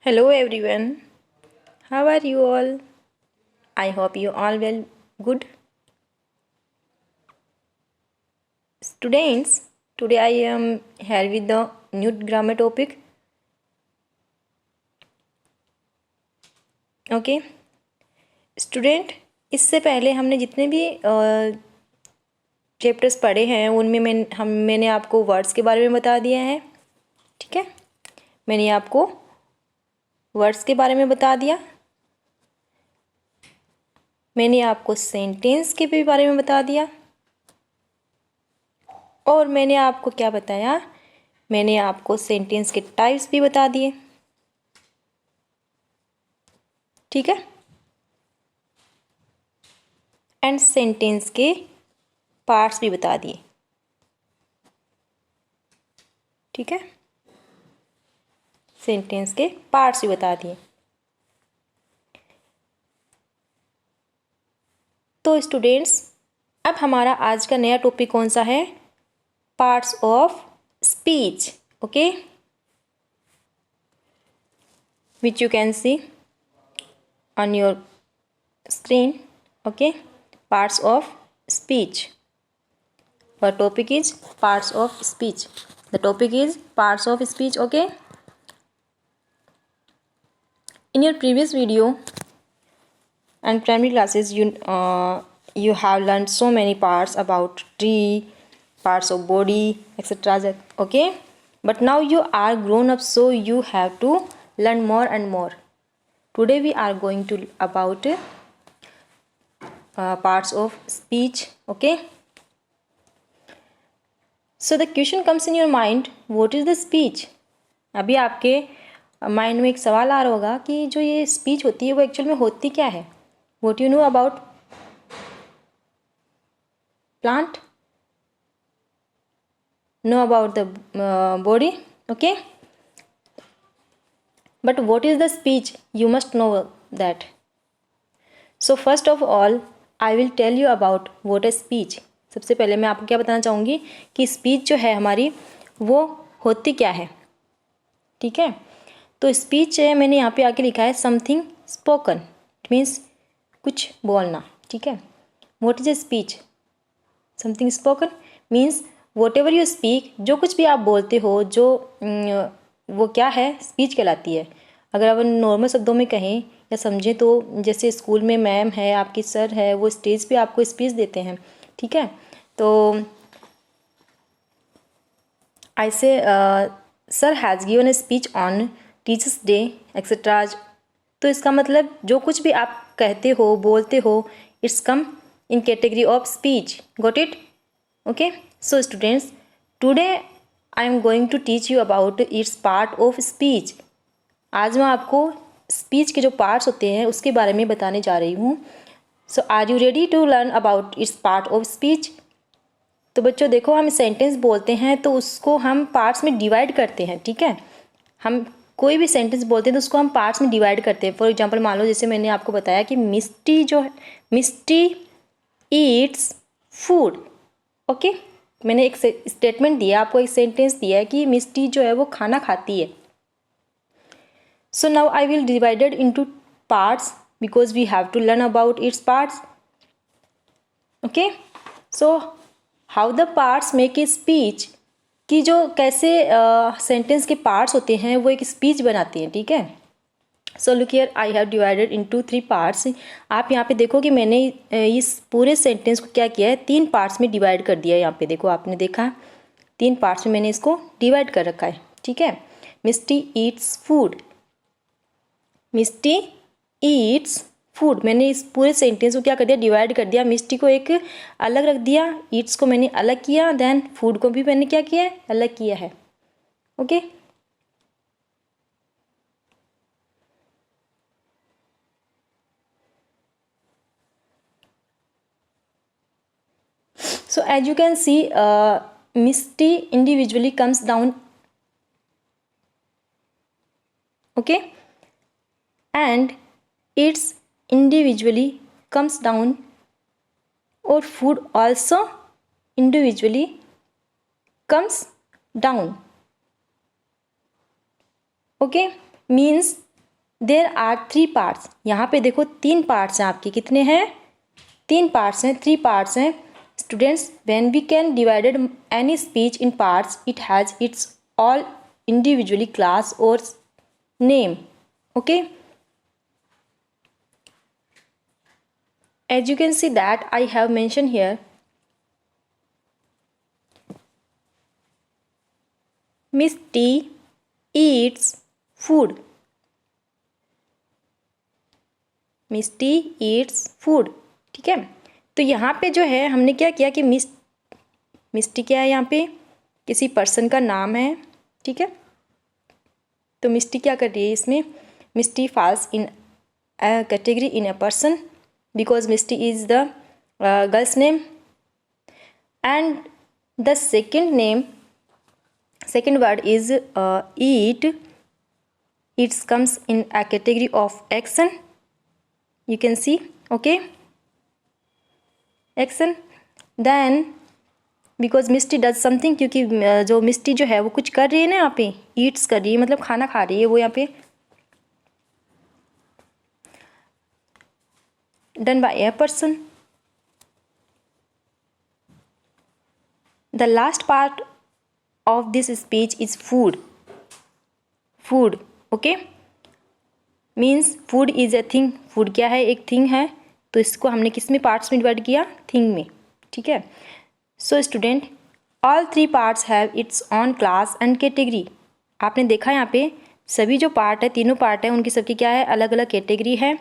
Hello everyone. How are you all? I hope you all well good. Students, today I am here with the new grammar topic. Okay. Student, इससे पहले हमने जितने भी chapters पढ़े हैं उनमें मैंने आपको वर्ड्स के बारे में बता दिया है. ठीक है, मैंने आपको वर्ड्स के बारे में बता दिया. मैंने आपको सेंटेंस के भी बारे में बता दिया. और मैंने आपको क्या बताया, मैंने आपको सेंटेंस के टाइप्स भी बता दिए. ठीक है, एंड सेंटेंस के पार्ट्स भी बता दिए. ठीक है, सेंटेंस के पार्ट्स भी बता दिए. तो स्टूडेंट्स, अब हमारा आज का नया टॉपिक कौन सा है? Parts of speech. Okay, which you can C on your screen. Okay, parts of speech. Our topic is parts of speech. The topic is parts of speech. Okay, in your previous video and primary classes you have learned so many parts about tree, parts of body, etc. Okay, but now you are grown up, so you have to learn more and more. Today we are going to about parts of speech. Okay, so the question comes in your mind, what is the speech? अभी आपके mind में एक सवाल आ रहा होगा कि जो ये स्पीच होती है वो एक्चुअल में होती क्या है. What you know about plant? Know about the body? Okay, but what is the speech? You must know that. So first of all I will tell you about what is speech. सबसे पहले मैं आपको क्या बताना चाहूँगी कि speech जो है हमारी वो होती क्या है. ठीक है, तो स्पीच है, मैंने यहाँ पे आके लिखा है समथिंग स्पोकन. इट मीन्स कुछ बोलना. ठीक है, what is a speech? Something spoken means what ever you speak, जो कुछ भी आप बोलते हो जो वो क्या है, स्पीच कहलाती है. अगर अपन नॉर्मल शब्दों में कहें या समझें तो जैसे स्कूल में मैम है, आपकी सर है, वो स्टेज पे आपको स्पीच देते हैं. ठीक है, तो आई से sir has given a speech on teachers day etcetera. तो इसका मतलब जो कुछ भी आप कहते हो, बोलते हो, it's come in category of speech. Got it? Okay, so students, today I am going to teach you about its part of speech. आज मैं आपको स्पीच के जो पार्ट्स होते हैं उसके बारे में बताने जा रही हूँ. So are you ready to learn about its part of speech? तो बच्चों देखो, हम सेंटेंस बोलते हैं तो उसको हम पार्ट्स में डिवाइड करते हैं. ठीक है, हम कोई भी सेंटेंस बोलते हैं तो उसको हम पार्ट्स में डिवाइड करते हैं. फॉर एग्जांपल मान लो जैसे मैंने आपको बताया कि मिस्टी जो है, मिस्टी ईट्स फूड. ओके, मैंने एक स्टेटमेंट दिया, आपको एक सेंटेंस दिया है कि मिस्टी जो है वो खाना खाती है. So now I will divided into parts because we have to learn about its parts. Okay, so how the parts make a speech, कि जो कैसे सेंटेंस के पार्ट्स होते हैं वो एक स्पीच बनाते हैं. ठीक है, so look here, I have divided into 3 parts. आप यहाँ पे देखो कि मैंने इस पूरे सेंटेंस को क्या किया है, 3 पार्ट्स में डिवाइड कर दिया है. यहाँ पे देखो, आपने देखा 3 पार्ट्स में मैंने इसको डिवाइड कर रखा है. ठीक है, मिस्टी ईट्स फूड, मिस्टी ईट्स फूड, मैंने इस पूरे सेंटेंस को क्या कर दिया, डिवाइड कर दिया. मिस्टी को एक अलग रख दिया, ईट्स को मैंने अलग किया, देन फूड को भी मैंने क्या किया है, अलग किया है. Okay, so as you can see, Misty individually comes down. Okay, and it's individually comes down, or food also individually comes down. Okay, means there are 3 parts, यहाँ पे देखो 3 पार्ट्स हैं आपके, कितने हैं? 3 पार्ट्स हैं, 3 पार्ट्स हैं students. When we can divided any speech in parts it has its all individually class or name. Okay, as you can see that I have mentioned here, Miss T eats food. Miss T eats food. ठीक है, तो यहाँ पे जो है हमने क्या किया कि मिस टी क्या है, यहाँ पे किसी पर्सन का नाम है। ठीक है, तो मिस टी क्या कर रही है इसमें? Miss T falls in category in a person because miss T is the girls name and the second word is eat. It comes in a category of action. You can see, okay, action. Then because Misty does something, क्योंकि जो मिस्टी जो है वो कुछ कर रही है ना, यहाँ पे ईट्स कर रही है मतलब खाना खा रही है वो, यहाँ पे done by a person. The last part of this speech is food. Food, okay, means food is a thing. Food क्या है? एक थिंग है, तो इसको हमने किस में पार्ट्स में डिवाइड किया? थिंग में। ठीक है, so student all 3 parts have it's on class and category. आपने देखा यहाँ पे सभी जो पार्ट है, तीनों पार्ट है, उनकी सबकी क्या है? अलग अलग कैटेगरी है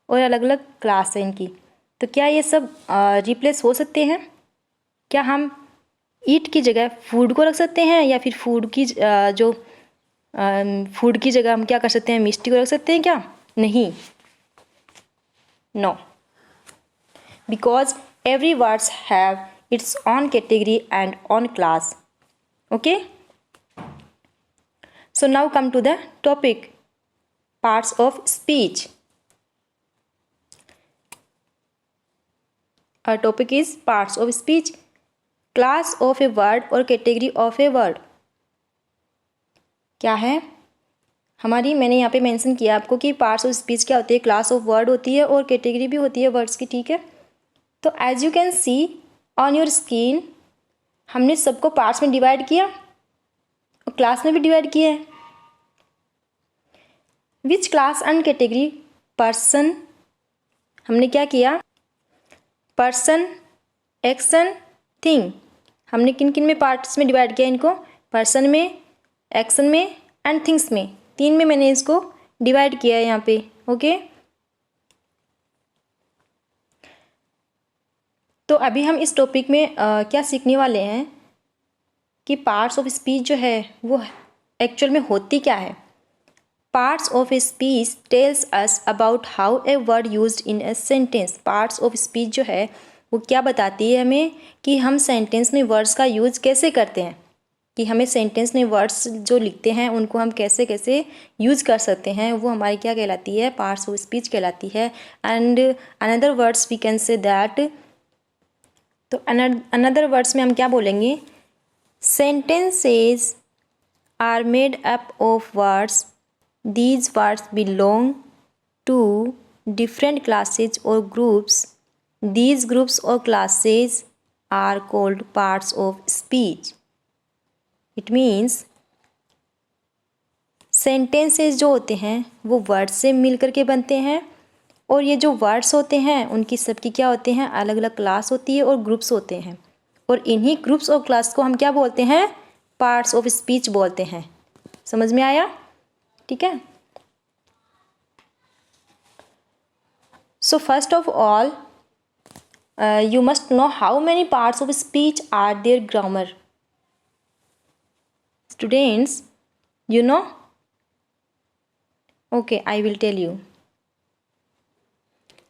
और अलग अलग क्लास है इनकी। तो क्या ये सब रिप्लेस हो सकते हैं? क्या हम ईट की जगह फूड को रख सकते हैं, या फिर फूड की फूड की जगह हम क्या कर सकते हैं? मिस्टी को रख सकते हैं क्या? नहीं, no, because every words have its own category and own class. Okay, so now come to the topic, parts of speech. Our topic is parts of speech, class of a word or category of a word. क्या है हमारी? मैंने यहाँ पे mention किया आपको कि parts of speech क्या होती है, क्लास ऑफ वर्ड होती है और कैटेगरी भी होती है वर्ड्स की। ठीक है, तो as you can see on your screen, हमने सबको पार्ट्स में डिवाइड किया और क्लास में भी डिवाइड किया है। Which class and category person, हमने क्या किया? पर्सन, एक्शन, थिंग, हमने किन किन में पार्ट्स में डिवाइड किया इनको? पर्सन में, एक्शन में एंड थिंग्स में। 3 में मैंने इसको डिवाइड किया है यहाँ पे। ओके, तो अभी हम इस टॉपिक में क्या सीखने वाले हैं कि पार्ट्स ऑफ स्पीच जो है वो एक्चुअल में होती क्या है। Parts of speech tells us about how a word used in a sentence. Parts of speech जो है वो क्या बताती है हमें कि हम सेंटेंस में वर्ड्स का यूज कैसे करते हैं, कि हमें सेंटेंस में वर्ड्स जो लिखते हैं उनको हम कैसे कैसे यूज कर सकते हैं, वो हमारी क्या कहलाती है? पार्ट्स ऑफ स्पीच कहलाती है। And another words we can say that, तो अनदर वर्ड्स में हम क्या बोलेंगे? Sentences are made up of words, these words belong to different classes और ग्रुप्स, दीज ग्रुप्स और classes are called parts of speech. It means sentences जो होते हैं वो वर्ड से मिल करके बनते हैं, और ये जो वर्ड्स होते हैं उनकी सबकी क्या होते हैं? अलग अलग क्लास होती है और ग्रुप्स होते हैं, और इन्हीं ग्रुप्स और क्लास को हम क्या बोलते हैं? पार्ट्स ऑफ स्पीच बोलते हैं। समझ में आया? ठीक है, so first of all you must know how many parts of speech are there grammar. Students, you know? Okay, I will tell you.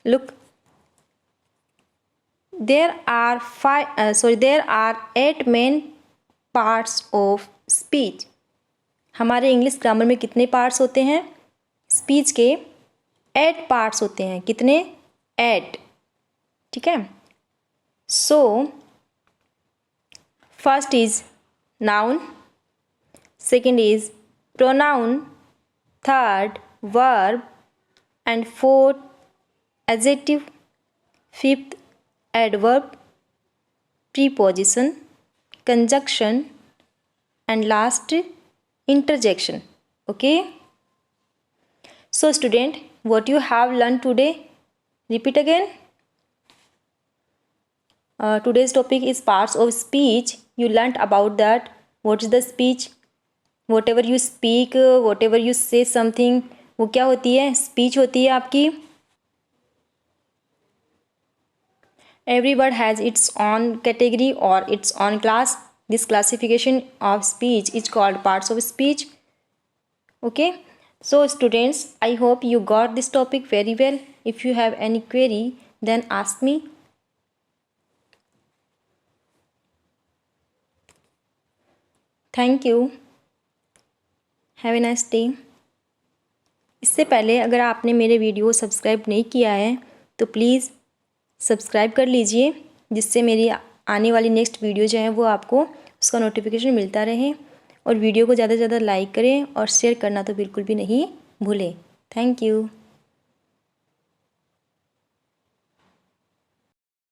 Look, there are there are 8 main parts of speech. हमारे English grammar में कितने parts होते हैं? Speech के 8 parts होते हैं। कितने? 8। ठीक है, so first is noun, second is pronoun, third verb, and fourth adjective, fifth adverb, preposition, conjunction, and last interjection. Okay, so student, what you have learned today? Repeat again. Today's topic is parts of speech. You learnt about that. What is the speech? Whatever you speak, whatever you say something, वो क्या होती है? Speech होती है आपकी. Every word has its own category or its own class. This classification of speech is called parts of speech. Okay, so students, I hope you got this topic very well. If you have any query, then ask me. Thank you. Have a nice day. इससे पहले अगर आपने मेरे video subscribe नहीं किया है तो please subscribe कर लीजिए, जिससे मेरी आने वाली नेक्स्ट वीडियो जो है वो आपको उसका नोटिफिकेशन मिलता रहे. और वीडियो को ज़्यादा से ज़्यादा लाइक करें और शेयर करना तो बिल्कुल भी नहीं भूलें. Thank you.